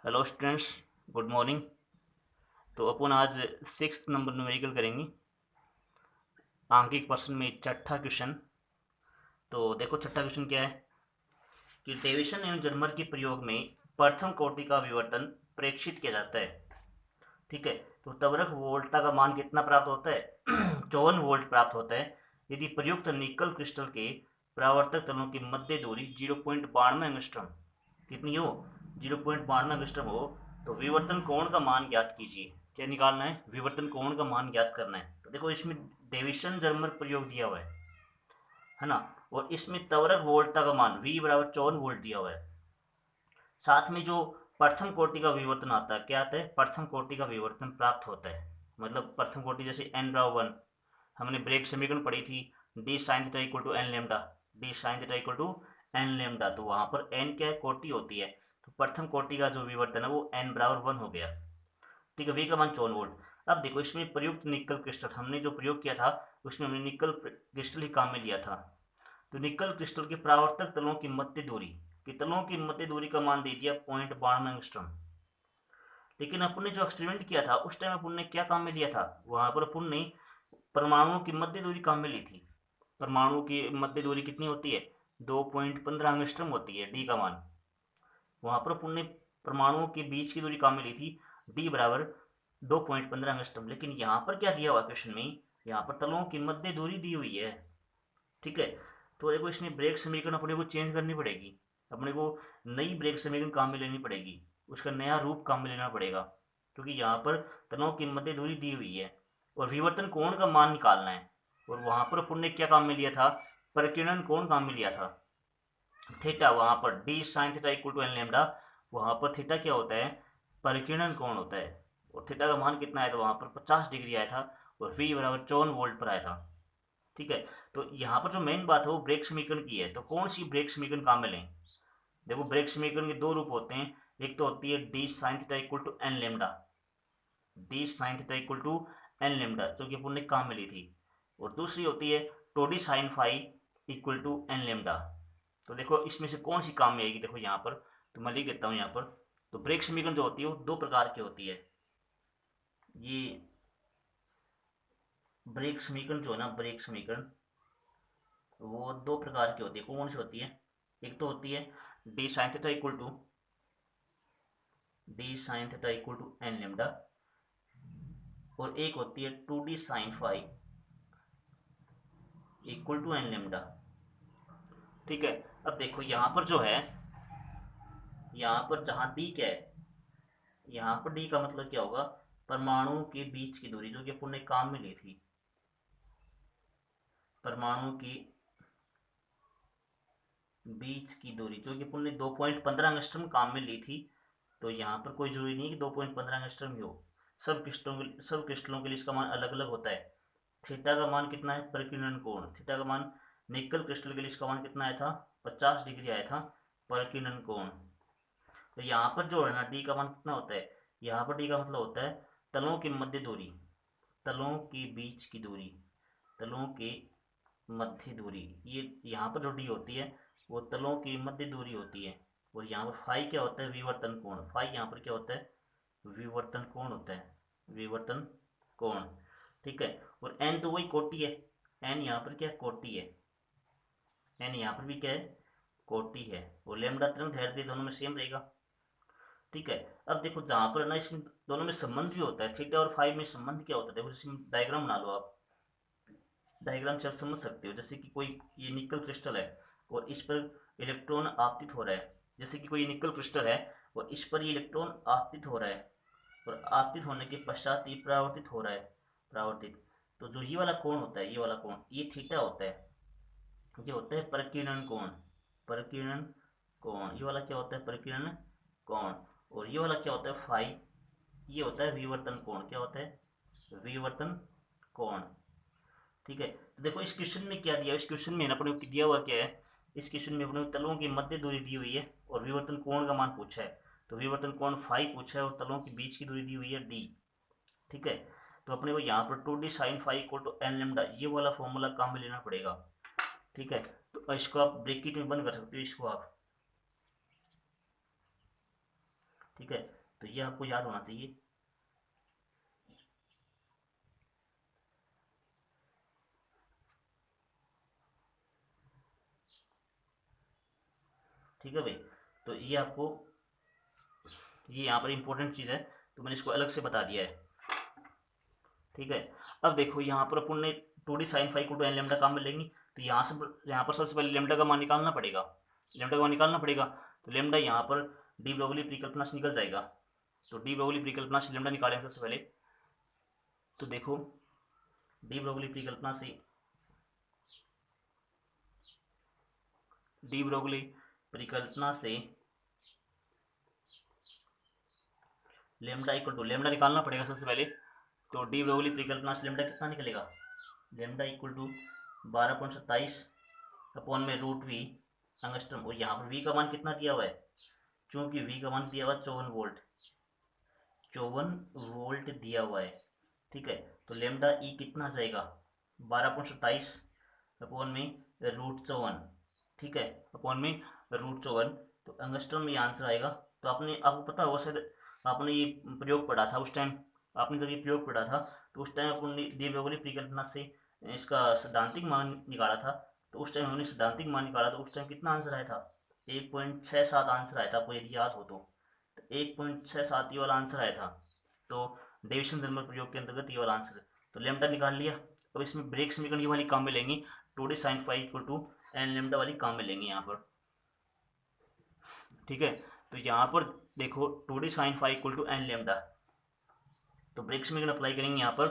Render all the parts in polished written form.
Hello students, good morning. तो अपन आज six number numerical करेंगे। आंकिक प्रश्न में छठा क्वेश्चन। तो देखो छठा क्वेश्चन क्या है कि डेविशन एवं जर्मर के प्रयोग में प्रथम कोटि का विवर्तन प्रेक्षित किया जाता है। ठीक है। तो तवरक वोल्टा का मान कितना प्राप्त होता है? 54 वोल्ट प्राप्त होता है यदि प्रयुक्त निकल क्रिस्टल के परावर्तक तलों की मध्य दूरी 0.92 एंगस्ट्रम कितनी हो? 0.92 एंगस्ट्रम हो। तो विवर्तन कोण का मान ज्ञात कीजिए। क्या निकालना है? विवर्तन कोण का मान ज्ञात करना है। तो देखो इसमें डेविशन जर्मर प्रयोग दिया हुआ है ना। और इसमें त्वरक वोल्टा का मान V बराबर 54 वोल्ट दिया हुआ है। साथ में जो प्रथम कोटि का विवर्तन आता है, क्या आता है? प्रथम कोटि का विवर्तन प्राप्त होता है। मतलब प्रथम कोटि जैसे n बराबर 1, हमने ब्रेक समीकरण पढ़ी थी, d sine theta equal to n lambda, d sine theta equal to n lambda. तो वहां पर n क्या है? कोटि होती है। तो प्रथम कोटि का जो विवर्तन है वो n बराबर 1 हो गया। ठीक है। v का मान 54 वोल्ट। अब देखो इसमें प्रयुक्त निकल क्रिस्टल हमने जो प्रयोग किया था उसमें हमने निकल क्रिस्टल ही काम में लिया था। तो निकल क्रिस्टल के परावर्तक तलों की मध्य दूरी, कि तलों की मध्य दूरी का मान दे दिया 0.92 एंगस्ट्रॉम। लेकिन अपन ने जो एक्सपेरिमेंट किया था उस टाइम अपन ने क्या काम में लिया था? वहां पर अपन ने परमाणुओं की मध्य दूरी काम में ली थी। परमाणुओं की मध्य दूरी कितनी होती है? 2.15 एंगस्ट्रॉम होती है डी का मान। वहां पर अपन ने परमाणुओं के बीच की दूरी काम में ली थी, डी बराबर 2.15 एंगस्ट्रॉम। लेकिन यहाँ पर क्या दिया हुआ क्वेश्चन में? यहाँ पर तलों की मध्य दूरी दी हुई है। ठीक है। तो देखो इसमें ब्रेक समीकरण अपने को चेंज करनी पड़ेगी। अपने को नई ब्रेक समीकरण काम में लेनी पड़ेगी, उसका नया रूप काम में लेना पड़ेगा। क्योंकि यहाँ पर तनों की मध्य दूरी दी हुई है और विवर्तन कोण का मान निकालना है। और वहां पर अपन ने क्या काम में लिया था? परिकीर्णन कोण काम में लिया था, थीटा। वहां पर d sine theta equal to n lambda. वहां पर थीटा क्या होता है? परिकीर्णन कोण होता है। और थीटा का मान कितना आया था? वहां पर 50 डिग्री आया था। और वी बराबर 54 वोल्ट पर आया था। ठीक है। तो यहाँ पर जो मेन बात है वो ब्रेक समीकरण की है। तो कौन सी ब्रेक समीकरण काम में लें? देखो ब्रेक समीकरण के दो रूप होते हैं। एक तो होती है d sine theta equal to n lambda, d sine theta equal to n lambda जो कि अपन ने काम में ली थी। और दूसरी होती है two d sine phi equal to n lambda. तो देखो इसमें से कौन सी काम में आएगी? देखो यहाँ पर तो मैं लिख देता हूँ यहाँ पर। तो ब्रेक समीकरण जो होती है वो दो प्रकार की होती है। ये ब्रेक समीकरण जो है ना, ब्रेक समीकरण वो दो प्रकार की होती है। कौन सी होती है? एक तो होती है d sine theta equal to n lambda. और एक होती है two d sine phi equal to n lambda. ठीक है। अब देखो यहाँ पर जो है, यहाँ पर जहाँ डी क्या है, यहाँ पर डी का मतलब क्या होगा? परमाणुओं के बीच की दूरी जो कि अपन ने काम में ली थी। परमाणुओं की बीच की दूरी जो कि अपन ने 2.15 एंगस्ट्रॉम काम में ली थी। तो यहाँ पर कोई जरूरी नहीं कि 2.15 एंगस्ट्रॉम ही हो। सब क्रिस्टलों के लिए इसका मान अलग अलग होता है। थीटा का मान कितना है? परिकीर्णन कोण थीटा का मान निकल क्रिस्टल के लिए इसका मान कितना आया था? 50 डिग्री आया था परिकीर्णन कोण। तो यहाँ पर जो है ना डी का मान कितना होता है? यहाँ पर डी का मतलब होता है तलों की मध्य दूरी, तलों के बीच की दूरी, तलों के मध्य दूरी। ये यहाँ पर जो डी होती है वो तलों की मध्य दूरी होती है। और यहाँ पर फाई क्या होता है? विवर्तन कोण। फाई यहाँ पर क्या होता है? विवर्तन कोण होता है, विवर्तन कोण। ठीक है। और एन तो वही कोटि है। एन यहाँ पर क्या है? कोटि है। एन यहाँ पर भी क्या है? कोटि है। और लेमडा तरंग दैर्ध्य दोनों में सेम रहेगा। ठीक है। अब देखो जहाँ पर ना इसमें दोनों में संबंध भी होता है, थीटा और फाई में संबंध क्या होता है? देखो इसमें डायग्राम बना लो आप। डायग्राम से आप समझ सकते हो। जैसे कि कोई ये निकल क्रिस्टल है और इस पर इलेक्ट्रॉन आपतित हो रहा है। जैसे कि कोई निकल क्रिस्टल है और इस पर ये इलेक्ट्रॉन आपतित हो रहा है। और आपतित होने के पश्चात ये परावर्तित हो रहा है, परावर्तित। तो जो ये वाला कोण होता है, ये वाला कोण, ये थीटा होता है। ये होता है परिकीर्णन कोण। परिकीर्णन कोण ये वाला क्या होता है? परिकीर्णन कोण। और ये वाला क्या होता है? फाई। ये होता है विवर्तन कोण। क्या होता है? विवर्तन कोण। ठीक है। तो देखो इस क्वेश्चन में क्या दिया? इस क्वेश्चन में अपने को दिया हुआ क्या है? इस क्वेश्चन में अपने तलों की मध्य दूरी दी हुई है और विवर्तन कोण का मान पूछा है। तो विवर्तन कोण फाई पूछा है और तलों के बीच की दूरी दी हुई है डी। ठीक है। तो अपने को यहाँ पर two d sine phi equal to n lambda ये वाला फॉर्मूला काम में लेना पड़ेगा। ठीक है। तो इसको आप ब्रैकेट में बंद कर सकते हो इसको आप। ठीक ठीक है, तो ये आपको याद होना चाहिए। ठीक है भाई, तो ये आपको, ये यहाँ पर इंपॉर्टेंट चीज़ है, तो मैंने इसको अलग से बता दिया है। ठीक है, अब देखो यहाँ पर अपन ने 2d साइन फाई को टू एन लेमडा काम में लेंगे, तो यहाँ पर सबसे पहले लेमडा का मान निकालना पड़ेगा। लेमडा का मान निकालना पड़ेगा, तो लेमडा यहाँ पर डी ब्रोगली परिकल्पना से निकल जाएगा। तो डी ब्रोगली परिकल्पना से लेमडा निकालेंगे सबसे पहले। तो देखो डी ब्रोगली परिकल्पना से, डी ब्रोगली परिकल्पना से लेमडा इक्वल टू, लेमडा निकालना पड़ेगा सबसे पहले। तो डी ब्रोगली परिकल्पना से लेमडा कितना निकलेगा, लेमडा इक्वल टू 12.27 अपॉन में रूट वी एंगस्ट्रम। और यहाँ पर वी का मान कितना दिया हुआ है, चूंकि वी का मान दिया हुआ है 54 वोल्ट, 54 वोल्ट दिया हुआ है। ठीक है, तो लेमडा ई कितना आ जाएगा, 12.27 अपॉन में √54। ठीक है, अपॉन में √54, तो एंगस्ट्रम में आंसर आएगा। तो आपको पता होगा शायद, आपने ये प्रयोग पढ़ा था उस टाइम, आपने जब ये प्रयोग पढ़ा था तो उस टाइम अपन डी ब्रोगली परिकल्पना से इसका सैद्धांतिक मान निकाला था। तो उस टाइम हमने सैद्धांतिक मान निकाला, तो उस टाइम कितना आंसर आया था, 1.67 आंसर आया था, आपको यदि याद हो तो 1.67 ये वाला आंसर आया था। तो डेविसन जर्मर प्रयोग के अंतर्गत ये वाला आंसर, तो लेमडा निकाल लिया। अब इसमें ब्रेक समीकरण ये वाली काम में लेंगे, 2d sine phi equal to n lambda वाली काम में लेंगे यहाँ पर। ठीक है, तो यहाँ पर देखो 2d sine phi equal to n lambda, तो ब्रेक समीकरण अप्लाई करेंगे यहाँ पर।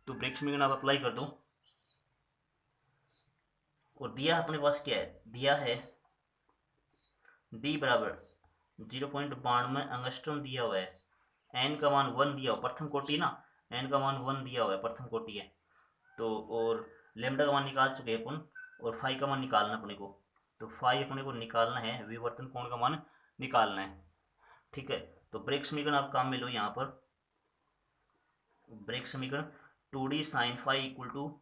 तो ब्रेक समीकरण आप अप्लाई कर दो, और दिया अपने पास क्या है, दिया है d बराबर 0.92 एंगस्ट्रॉम दिया हुआ है, एन का मान 1 दिया हुआ, प्रथम कोटि ना, एन का मान 1 दिया हुआ है, प्रथम कोटि है। तो और लेमडा का मान निकाल चुके हैं अपन, और फाई का मान निकालना अपने को। तो फाई अपने को निकालना है, विवर्तन कोण का मान निकालना है। ठीक है, तो ब्रेक समीकरण आप काम में लो यहाँ पर, ब्रेक समीकरण 2d sine phi equal to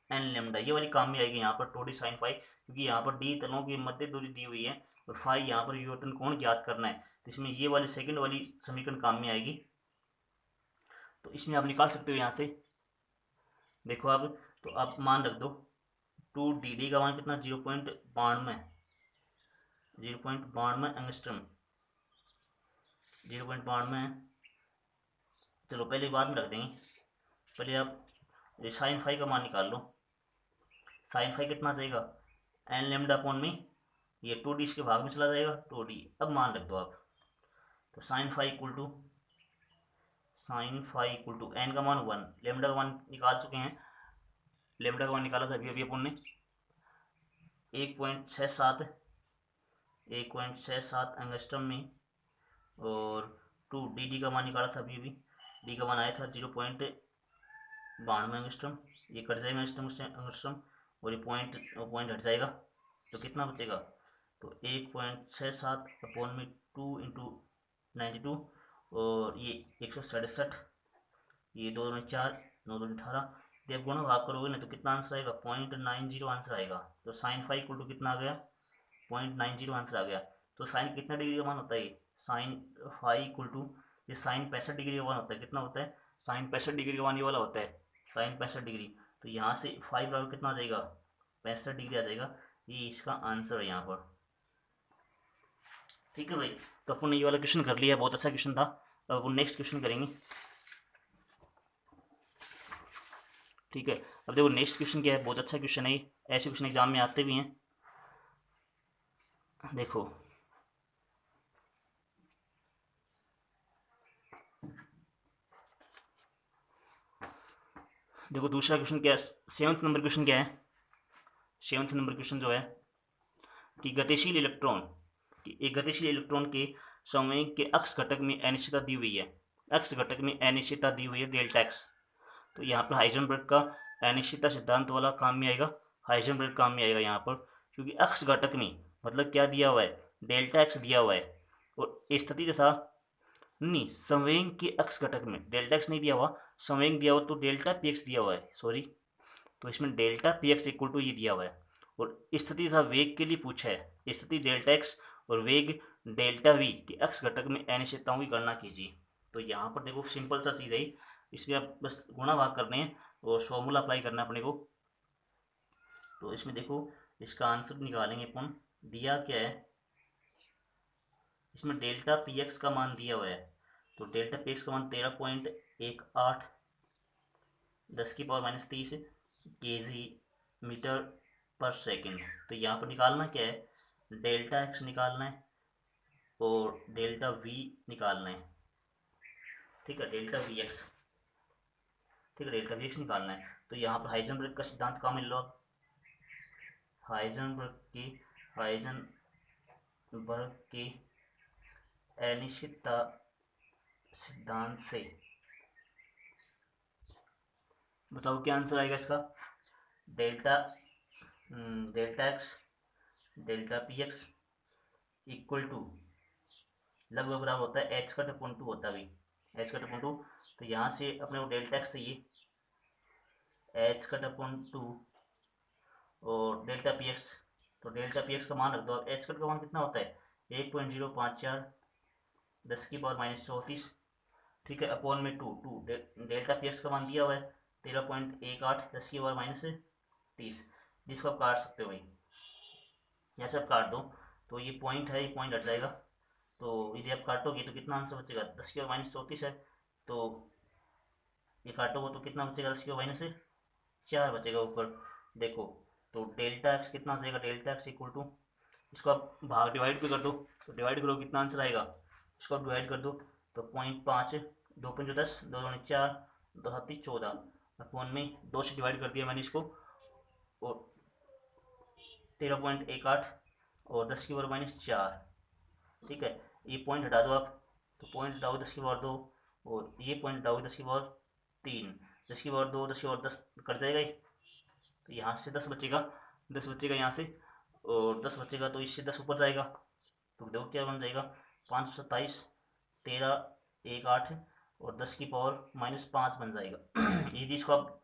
n lambda, ये वाली काम में आएगी यहाँ पर 2d साइन फाई, क्योंकि यहाँ पर डी तलों की मध्य दूरी दी हुई है और फाई यहाँ पर विवर्तन कोण ज्ञात करना है, तो इसमें ये वाली सेकंड वाली समीकरण काम में आएगी। तो इसमें आप निकाल सकते हो यहाँ से, देखो अब, तो आप मान रख दो 2dd का मान कितना, 0.92, 0.92 एंगस्ट्रम, 0.92। चलो पहले बाद में रख देंगे, पहले आप साइन फाई का मान निकाल लो। साइन फाई कितना जाएगा, एन लेमडा अपॉन में, ये 2d इसके भाग में चला जाएगा 2d। अब मान रख दो आप, तो sine phi equal to, sine phi equal to n का मान 1, लेमडा का मान निकाल चुके हैं, लेमडा का मान निकाला था अभी अभी अपन ने 1.67, 1.67 एंगस्ट्रम में, और 2dd का मान निकाला था अभी अभी, डी का मान आया था 0.92 एंगस्ट्रम, ये कट जाएगा एंगस्ट्रम, और ये पॉइंट हट जाएगा, तो कितना बचेगा, तो 1.67 अपॉन में 2 इंटू 92, और ये 167, ये 2 में 4, 9 2 18, जब गुणा भाग करोगे ना तो कितना आंसर आएगा, 0.90 आंसर आएगा। तो साइन फाई इक्वल टू कितना आ गया, 0.90 आंसर आ गया। तो साइन कितना डिग्री का मान होता है, साइन फाई इक्वल टू, ये साइन 65 डिग्री का मान होता है, कितना होता है, साइन 65 डिग्री का मान ये वाला होता है, साइन 65 डिग्री। तो यहाँ से फाई बराबर कितना आ जाएगा, 65 डिग्री आ जाएगा, ये इसका आंसर है यहाँ पर। ठीक है भाई, तो अपन ने ये वाला क्वेश्चन कर लिया, बहुत अच्छा क्वेश्चन था। अब अपन नेक्स्ट क्वेश्चन करेंगे। ठीक है, अब देखो नेक्स्ट क्वेश्चन क्या है, बहुत अच्छा क्वेश्चन है, ऐसे क्वेश्चन एग्जाम में आते भी हैं। देखो देखो दूसरा क्वेश्चन क्या है, 7th नंबर क्वेश्चन क्या है, 7th नंबर क्वेश्चन जो है कि गतिशील इलेक्ट्रॉन, कि एक गतिशील इलेक्ट्रॉन के संवेग के अक्ष घटक में अनिश्चितता दी हुई है, अक्ष घटक में अनिश्चितता दी हुई है डेल्टा एक्स। तो यहाँ पर हाइजेनबर्ग का अनिश्चितता सिद्धांत वाला काम में आएगा, हाइजेनबर्ग काम में आएगा यहाँ पर, क्योंकि अक्ष घटक में मतलब क्या दिया हुआ है, डेल्टा एक्स दिया हुआ है, और स्थिति तथा नहीं संवेग के अक्ष घटक में डेल्टा एक्स नहीं दिया हुआ, संवेग दिया हुआ, तो डेल्टा पी एक्स दिया हुआ है, सॉरी, तो इसमें delta p x equal to ये दिया हुआ है, और स्थिति तथा वेग के लिए पूछा है, स्थिति डेल्टा एक्स और वेग डेल्टा वी के एक्स घटक में अनिश्चितताओं की गणना कीजिए। तो यहाँ पर देखो सिंपल सा चीज़ है, इसमें आप बस गुणा भाग करने हैं और फॉर्मूला अप्लाई करना है अपने को। तो इसमें देखो इसका आंसर निकालेंगे अपन, दिया क्या है इसमें डेल्टा पी एक्स का मान दिया हुआ है। तो डेल्टा पी एक्स का मान 13.18 10⁻30 केजी मीटर पर सेकंड। तो यहाँ पर निकालना क्या है, डेल्टा एक्स निकालना है और डेल्टा वी निकालना है। ठीक है, डेल्टा वी एक्स, ठीक है, डेल्टा वी एक्स निकालना है। तो यहाँ पर हाइजेनबर्ग का सिद्धांत कहाँ मिल लो आप, हाइजेनबर्ग की अनिश्चितता सिद्धांत से। बताओ क्या आंसर आएगा इसका, delta delta x delta p x equal to लगभग बराबर होता है एच कट अपॉन 2 होता है भाई, एच कट अपॉन 2। तो यहाँ से अपने को डेल्टा एक्स चाहिए एच कट अपॉन 2 और डेल्टा पी एक्स। तो डेल्टा पी एक्स का मान रख दो, एच कट का मान कितना होता है 1.054 10⁻34। ठीक है, अपॉन में टू डेल्टा पी एक्स का मान दिया हुआ है 13.18 10⁻30, जिसको आप काट सकते हो भाई, जैसे आप काट दो तो ये पॉइंट है, ये पॉइंट हट जाएगा। तो यदि आप काटोगे तो कितना आंसर बचेगा 10⁻34 है। तो ये काटोगे तो कितना बचेगा 10⁻4 बचेगा ऊपर देखो। तो डेल्टा एक्स कितना आ जाएगा, डेल्टा एक्स इक्वल टू, इसको आप भाग डिवाइड भी कर दो, तो डिवाइड करो कितना आंसर आएगा, इसको आप डिवाइड कर दो तो 0.5 2×10 2 दूनी 4 2 7 14 अपॉन में 2 से डिवाइड कर दिया मैंने इसको, और 13.18 और 10⁻4। ठीक है, ये पॉइंट हटा दो आप, तो पॉइंट हटाओ 10⁻2 और ये पॉइंट हटाओ 10⁻3, 10⁻2 10⁻10 कट जाएगा ये। तो यहाँ से 10 बचेगा, 10 बचेगा यहाँ से, और 10 बचेगा तो इससे 10 ऊपर जाएगा। तो देखो क्या बन जाएगा 527 13 1 8 और 10⁻5 बन जाएगा। यदि इसको आप